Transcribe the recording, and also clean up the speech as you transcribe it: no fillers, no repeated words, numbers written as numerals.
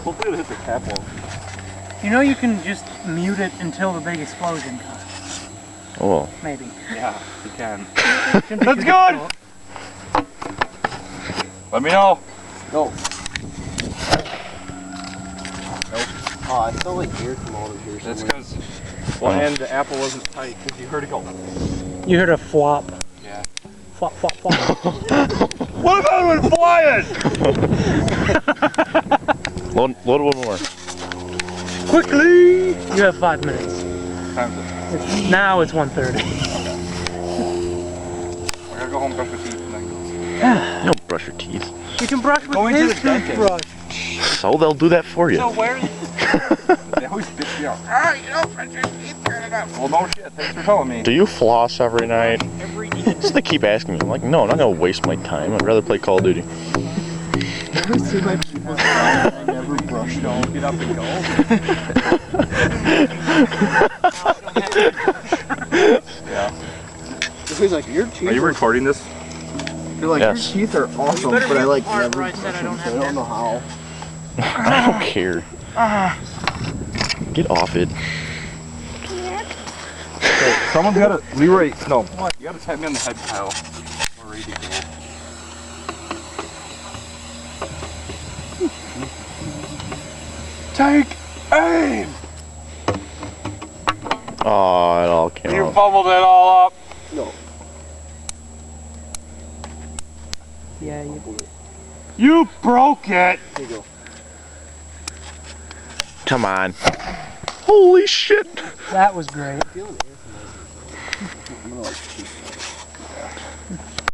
Hopefully it'll hit the cap wall. You know you can just mute it until the big explosion comes. Oh. Maybe. Yeah, you can. That's good! Let me know. Go. Nope. Oh, I felt like air come out of here. That's because and the apple wasn't tight because you heard it go. You heard a flop. Yeah. Flop, flop, flop. What about when flying? Load one more. Quickly! You have 5 minutes. Time's it. Now it's 1:30. I gotta go home, brush my teeth, and then go. You don't brush your teeth. You can brush with Going to his the dentist. toothbrush. So they'll do that for you. So where? They always bitch me out. Ah, you don't brush your teeth good enough. Well, no shit. Thanks for telling me. Do you floss every night? Every day. So they keep asking me. I'm like, no, I'm not gonna waste my time. I'd rather play Call of Duty. Never see my people I never brushed off. Get up and go. Yeah. He's like, your teeth Are you recording this? You're like, Yes. your teeth are awesome, better but I be like part never where I brush said I them, don't so have I don't know how. I don't care. Get off it. Okay, someone's gotta. Leroy, no. You gotta tap me on the head, Kyle. We're ready to go. Take aim! Oh, it all You counts. fumbled it all up. No. Yeah, you do. You broke it. Here you go. Come on. Holy shit. That was great. I'm feeling air from over. I'm gonna like